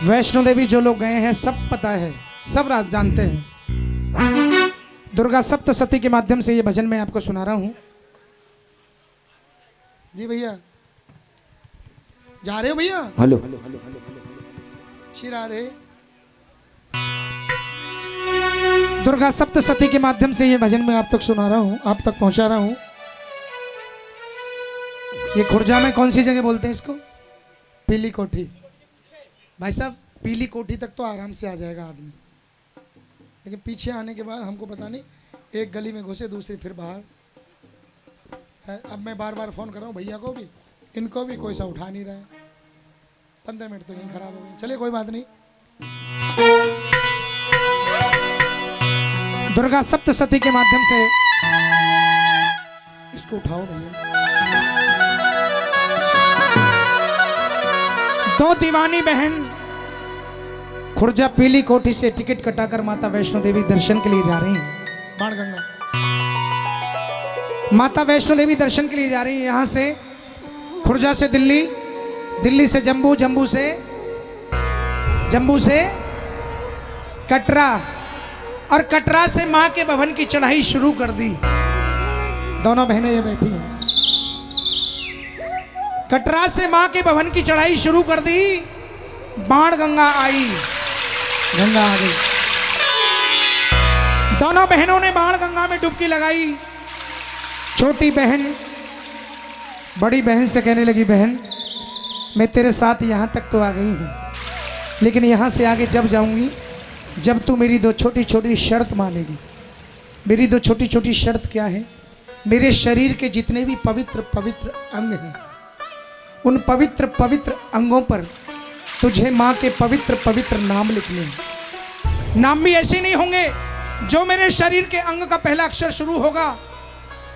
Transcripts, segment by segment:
वैष्णो देवी जो लोग गए हैं सब पता है, सब राज जानते हैं। दुर्गा सप्तशती के माध्यम से ये भजन मैं आपको सुना रहा हूं। जी भैया जा रहे हो भैया? हेलो श्री राधे। दुर्गा सप्तशती के माध्यम से ये भजन मैं आप तक सुना रहा हूं, आप तक पहुंचा रहा हूं। ये खुर्जा में कौन सी जगह बोलते हैं इसको? पीली कोठी। भाई साहब पीली कोठी तक तो आराम से आ जाएगा आदमी, लेकिन पीछे आने के बाद हमको पता नहीं, एक गली में घुसे दूसरी फिर बाहर है। अब मैं बार बार फ़ोन कर रहा हूँ भैया को भी, इनको भी, कोई सा उठा नहीं रहा है। 15 मिनट तो यहीं खराब हो गए। चलिए कोई बात नहीं। दुर्गा सप्तशती के माध्यम से इसको उठाओ भैया। दो दीवानी बहन खुर्जा पीली कोठी से टिकट कटाकर माता वैष्णो देवी दर्शन के लिए जा रही हैं। बाणगंगा माता वैष्णो देवी दर्शन के लिए जा रही है। यहां से खुर्जा से दिल्ली, दिल्ली से जम्मू, जम्मू से कटरा, और कटरा से मां के भवन की चढ़ाई शुरू कर दी। दोनों बहनें ये बैठी हैं। कटरा से मां के भवन की चढ़ाई शुरू कर दी। बाणगंगा आई, गंगा आ गई। दोनों बहनों ने बाणगंगा में डुबकी लगाई। छोटी बहन बड़ी बहन से कहने लगी, बहन मैं तेरे साथ यहां तक तो आ गई हूं, लेकिन यहां से आगे जब जाऊंगी, जब तू मेरी दो छोटी छोटी शर्त मानेगी। मेरी दो छोटी छोटी शर्त क्या है? मेरे शरीर के जितने भी पवित्र पवित्र अंग हैं, उन पवित्र पवित्र अंगों पर तुझे माँ के पवित्र पवित्र नाम लिखने हैं। नाम भी ऐसे नहीं होंगे, जो मेरे शरीर के अंग का पहला अक्षर शुरू होगा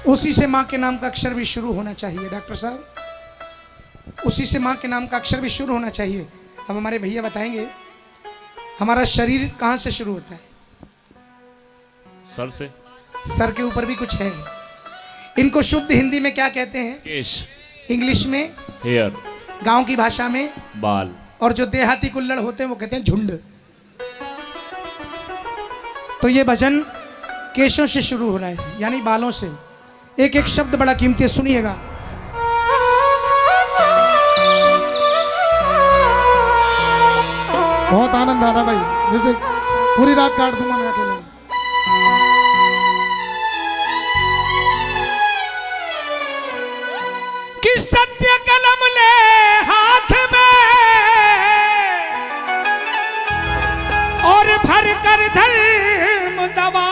उसी से माँ के नाम का अक्षर भी शुरू होना चाहिए। डॉक्टर साहब, उसी से माँ के नाम का अक्षर भी शुरू होना चाहिए। अब हमारे भैया बताएंगे हमारा शरीर कहाँ से शुरू होता है? सर से। सर के ऊपर भी कुछ है। इनको शुद्ध हिंदी में क्या कहते हैं? केश। इंग्लिश में हेयर। गांव की भाषा में बाल। और जो देहाती कुल्लड़ होते हैं वो कहते हैं झुंड। तो ये भजन केशों से शुरू हो रहा है, यानी बालों से। एक एक शब्द बड़ा कीमती है, सुनिएगा। बहुत आनंद आ रहा भाई, जैसे पूरी रात काट दूंगा मैं अकेले। कि सत्य कलम ले हाथ में और भर कर धर्म दवा,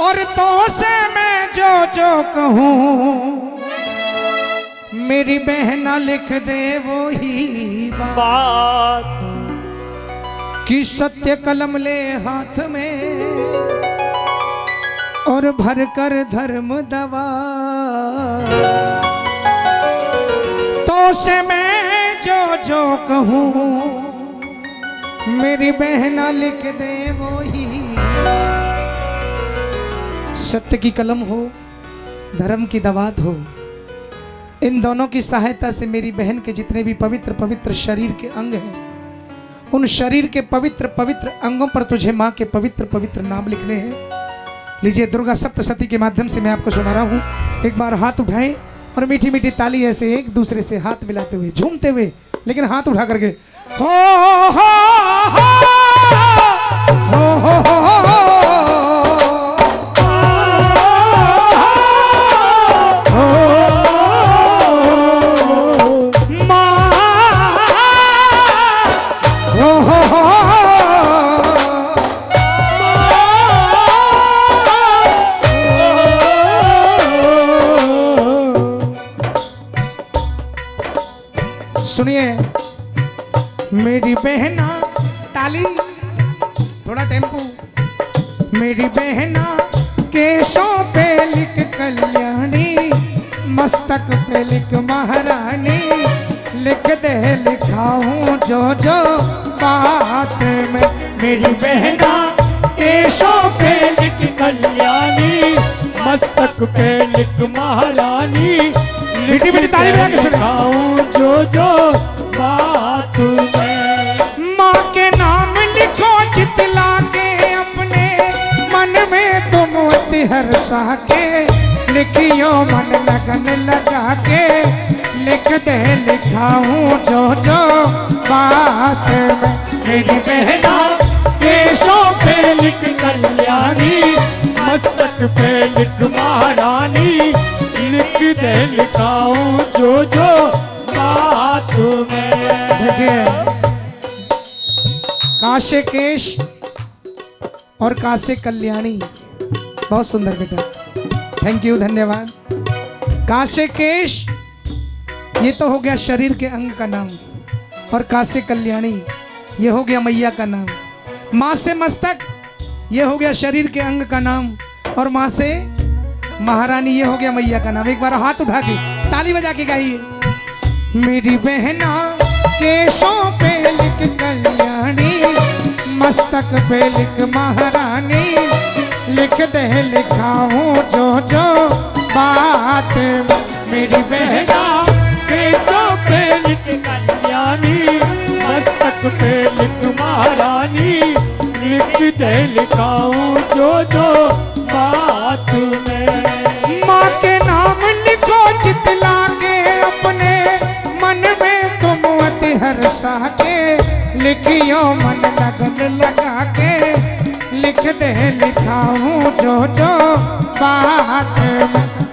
और तो से मैं जो जो कहूँ मेरी बहना लिख दे वो ही बात। कि सत्य कलम ले हाथ में और भर कर धर्म दवा, तो से मैं जो जो कहूँ मेरी बहना लिख दे वो ही। सत्य की कलम हो, धर्म की दवात हो, इन दोनों की सहायता से मेरी बहन के जितने भी पवित्र पवित्र शरीर के अंग हैं, उन शरीर के पवित्र पवित्र अंगों पर तुझे माँ के पवित्र पवित्र नाम लिखने हैं। लीजिए, दुर्गा सप्तशती के माध्यम से मैं आपको सुना रहा हूँ। एक बार हाथ उठाएं और मीठी मीठी ताली ऐसे एक दूसरे से हाथ मिलाते हुए, झूमते हुए, लेकिन हाथ उठा करके हो हो हो हो हो हो। सुनिए मेरी बहना, ताली थोड़ा टेम्पो। मेरी बहना केशों पे लिख कल्याणी, मस्तक पे लिख महारानी, लिख दे लिखाऊं जो जो बात में। मेरी बहना केशों पे लिख कल्याणी, मस्तक पे लिख महारानी, मीठी मीठी ताली बजा के सुनाऊं जो जो बात अति हर्षा के लिखियो मन लगन लगा के लिख दे लिखाऊं जो जो बात में मेरी बहना केशों पे लिख कल्याणी मस्तक पे लिख महारानी लिख दे लिखाऊं जो जो बात में। देखिए काशे केश और काशे कल्याणी बहुत सुंदर बेटा, थैंक यू, धन्यवाद। काशे केश ये तो हो गया शरीर के अंग का नाम, और काशे कल्याणी ये हो गया मैया का नाम। माँ से मस्तक ये हो गया शरीर के अंग का नाम, और माँ से महारानी ये हो गया मैया का नाम। एक बार हाथ उठा के ताली बजा के गाइए। मेरी बहना केशों पे लिख कल्याणी मस्तक पे लिख महारानी लिख दे लिखाऊं जो जो बात मेरी बहना केशों पे लिख कल्याणी मस्तक पे लिख महारानी लिख दे लिखाऊं जो जो बात में। माँ के नाम लिखो चितला के अपने मन में तुम अति हर्षा के लिखियो मन लगन लगा के लिख दे लिखाऊं जो जो बात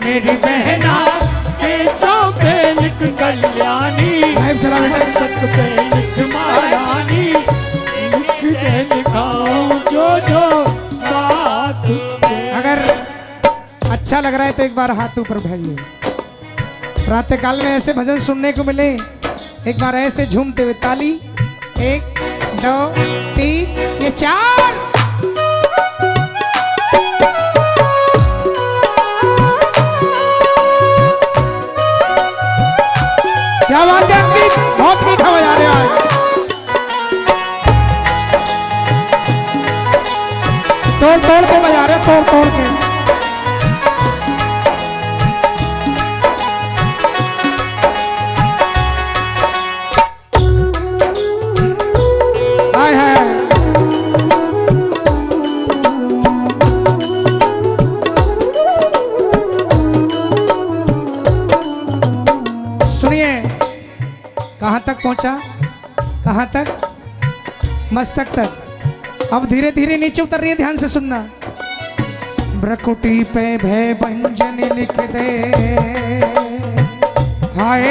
मेरी बहना केशों पे लिख कल्याणी चला मस्तक पे लिख महारानी लिख दे लिखाऊं जो जो बात में। अगर अच्छा लग रहा है तो एक बार हाथ ऊपर उठाइए। प्रातः काल में ऐसे भजन सुनने को मिले, एक बार ऐसे झूमते हुए ताली, 1 2 3 ये 4। क्या बात है अंकित, बहुत मीठा बजा रहे हो आज। तोड़ तोड़ के बजा रहे, तोड़ तोड़ के। हाय हाय सुनिए, कहां तक पहुंचा, कहां तक, मस्तक तक। अब धीरे धीरे नीचे उतर रही है, ध्यान से सुनना। भ्रकुटी पे भय भंजन लिख दे हाय,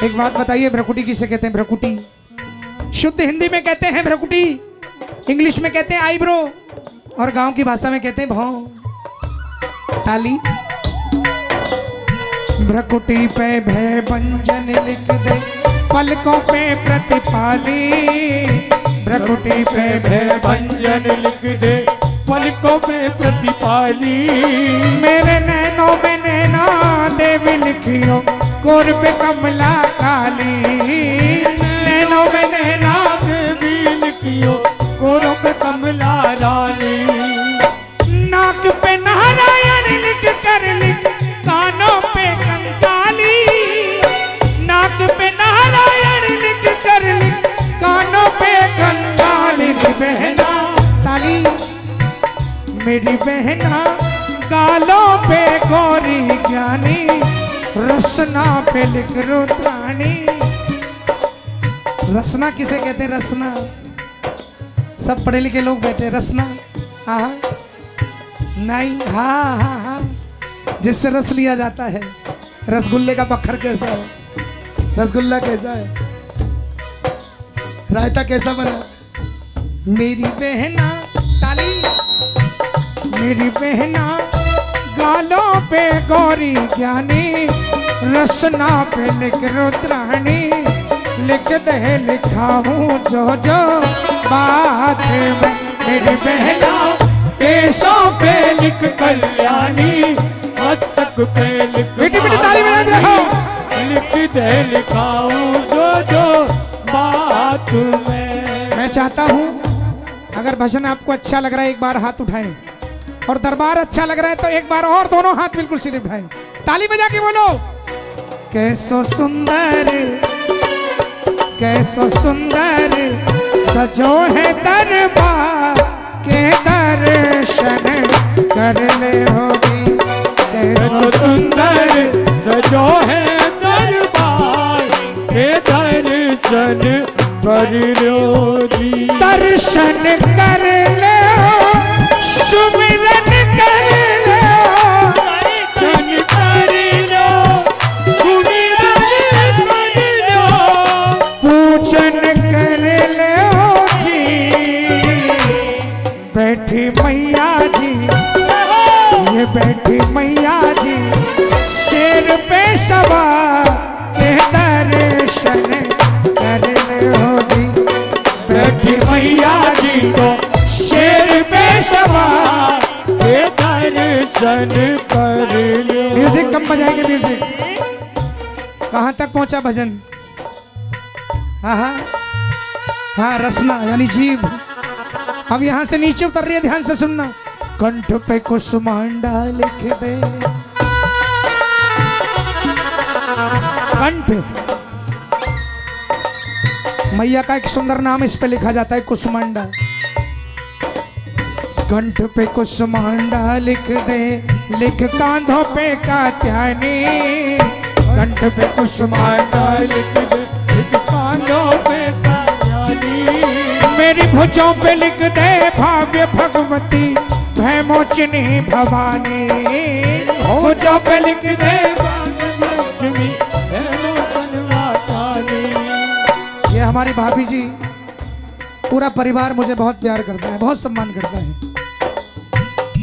एक बात बताइए, भ्रकुटी किसे कहते हैं? भ्रकुटी शुद्ध हिंदी में कहते हैं भ्रकुटी, इंग्लिश में कहते हैं आईब्रो, और गांव की भाषा में कहते हैं भौं। ताली। भ्रकुटी पे भय भंजन लिख दे पलकों पे प्रतिपाली, भ्रकुटी पे भय भंजन लिख दे पलकों पे प्रतिपाली। मेरे नैनों में नैना देवी लिखियो कोर पे कमला काली, नैनों में नैना देवी लिखियो कोरों पे कमला रानी। नाक पे नारायण लिख कर लिख कानों पे कंकाली, नाक पे नारायण लिख कर लिख कानों पे कंकाली। बहना ताली, मेरी बहना गालों पे गौरी ज्ञानी, रसना पे लिख रुद्राणी। रसना किसे कहते हैं? रसना सब पढ़े लिखे लोग बैठे, रसना हाँ नहीं, हाँ हाँ हाँ, जिससे रस लिया जाता है। रसगुल्ले का पत्थर कैसा है? रसगुल्ला कैसा है? रायता कैसा बना? मेरी बहना ताली, मेरी बहना गालों पे गौरी ज्ञानी, रसना पे लिख रुद्राणी, लिख दे लिखा हूँ जो जो बात में। मेरी बहना केशों पे लिख कल्याणी, मस्तक पे लिख बेटी बेटी ताली बजा दे हो। लिख दे लिखाऊं जो जो बात में। मैं चाहता हूँ अगर भजन आपको अच्छा लग रहा है एक बार हाथ उठाएं, और दरबार अच्छा लग रहा है तो एक बार और दोनों हाथ बिल्कुल सीधे उठाएं, ताली बजा के बोलो। कैसो सुंदर, कैसो सुंदर सजो है दरबार के दर्शन कर ले होगी कैसा सुंदर सजो है दरबार के दर्शन कर लो जी। दर्शन कर ले सुमिरन कर ले दर्शन कर लो सुमिरन कर लो पूजन कर ले जी बैठी मैया जी ये बैठी मैया जी शेर पे सवार के दर्शन कर ले हो जी बैठी मैया जी को शेर पे सवार के दर्शन कर लो। म्यूजिक कम बजाएंगे म्यूजिक। कहाँ तक पहुंचा भजन? हाँ हाँ हाँ रसना यानी जीभ। अब यहाँ से नीचे उतर रही है, ध्यान से सुनना। कंठ पे कुसुमांडा लिख दे कंठ मैया का एक सुंदर नाम इस पे लिखा जाता है कुसुमांडा। कंठ पे कुसुमांडा लिख दे लिख कांधों पे कात्यायनी कंठ पे कुसुमांडा लिख दे लिख कांधों पे कात्यायनी मेरी भुजों पे लिख दे भाव्य भगवती भयमोचनी भवानी भुजों पे लिख दे लक्ष्मी ये हमारी भाभी जी पूरा परिवार मुझे बहुत प्यार करता है, बहुत सम्मान करता है।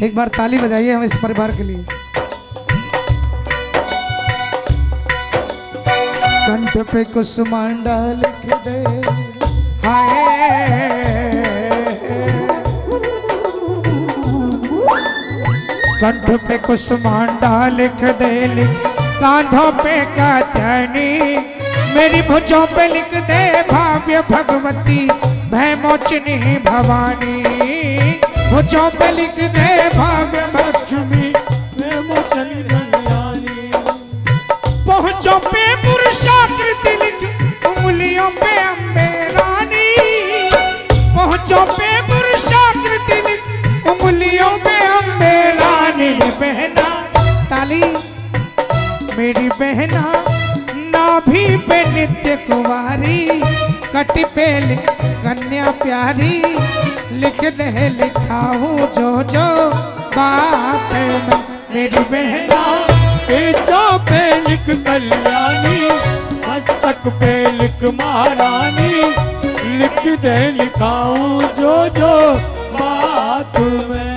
एक बार ताली बजाइए हम इस परिवार के लिए। कंठ पे कुसुमांडा लिख दे हाय कंठ पे कुसुमांडा लिख दे लिख कांधों पे कात्यायनी मेरी भुजों पे लिख दे भाव्य भगवती भयमोचनी भवानी भुजों पे लिख दे भाव्य लक्ष्मी भयमोचनी कल्याणी पहुंचों पे पुरुषाकृति लिख उंगलियों पे अम्बे रानी पहुंचों पे पुरुषाकृति लिख उंगलियों पे अम्बे रानी बहना ताली मेरी बहना नाभि पे नित्य कुमारी कटी पे लिख कन्या प्यारी लिख दे लिखाऊं जो बात में मेरी बहना पेटों पे लिख कल्याणी मस्तक पे लिख महारानी लिख दे लिखाऊं जो बात में।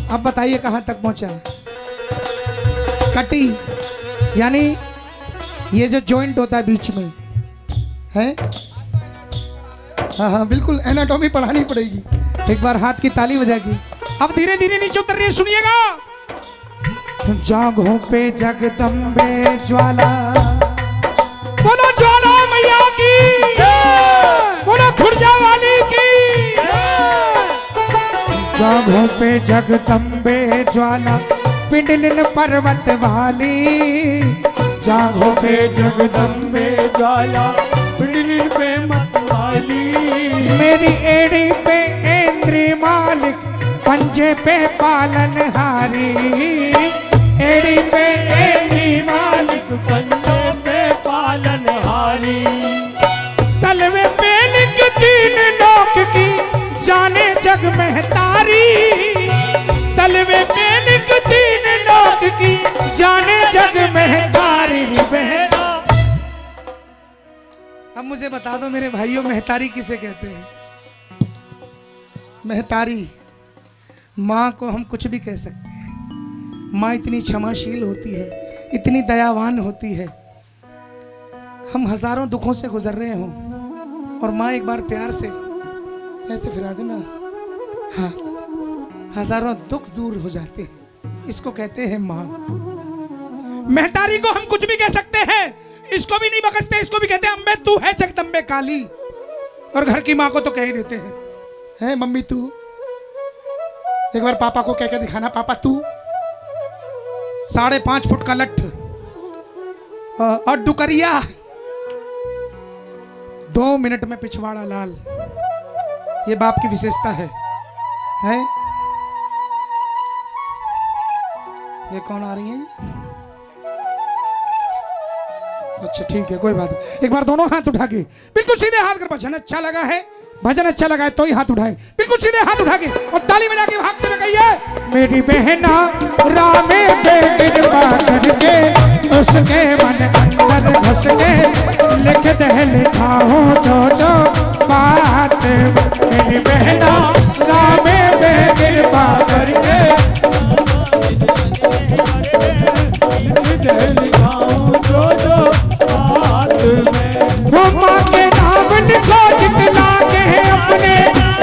अब बताइए कहाँ तक पहुंचा? कटी यानी ये जो जॉइंट होता है बीच में है। हाँ हाँ बिल्कुल एनाटॉमी पढ़ानी पड़ेगी। एक बार हाथ की ताली बजाएगी। अब धीरे धीरे नीचे उतर रही है, सुनिएगा। जागों पे जगदम्बे ज्वाला बोलो ज्वाला मैया की बोलो खुर्जा वाली की जागों पे जगदम्बे ज्वाला पिंडलिन पर्वत वाली जागों पे जगदम्बे ज्वाला पिंडलिन पे मतवाली मेरी एड़ी पे इंद्री मालिक पंजे पे पालनहारी एड़ी पे इंद्री मालिक पंजे पे पालनहारी तलवे पे लिख तीन लोक की जाने जग महतारी तलवे पे लिख तीन लोक की जाने जग महतारी बहना। अब मुझे बता दो मेरे भाइयों महतारी किसे कहते हैं? महतारी माँ को हम कुछ भी कह सकते हैं। माँ इतनी क्षमाशील होती है, इतनी दयावान होती है। हम हजारों दुखों से गुजर रहे हों और माँ एक बार प्यार से ऐसे फिरा देना, हाँ हजारों दुख दूर हो जाते हैं। इसको कहते हैं माँ। महतारी को हम कुछ भी कह सकते हैं, इसको भी नहीं बकसते, इसको भी कहते हैं अम्बे तू है जगदम्बे काली। और घर की माँ को तो कह ही देते हैं, है मम्मी तू। एक बार पापा को कह के दिखाना, पापा तू। 5.5 फुट का लठ और डुकरिया 2 मिनट में पिछवाड़ा लाल, ये बाप की विशेषता है। ये कौन आ रही है? अच्छा ठीक है, कोई बात नहीं। एक बार दोनों हाथ उठा के बिल्कुल सीधे हाथ कर, भजन अच्छा लगा है, भजन अच्छा लगा है तो ही हाथ उठाए, बिल्कुल सीधे हाथ उठा के और ताली बजा के भागते हुए कहिए, मेरी बहना रामे पे कृपा करके उसके मन अंदर घुस के लिख दे लिखा हो जो बात। मेरी बहना रामे पे कृपा करके वो माँ के नाम लिखो जितना के अपने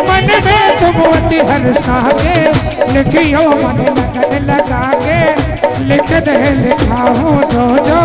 मन में तुम अति हर्षा के लिखियो मन लगन लगा के लिख दे लिखा हो जो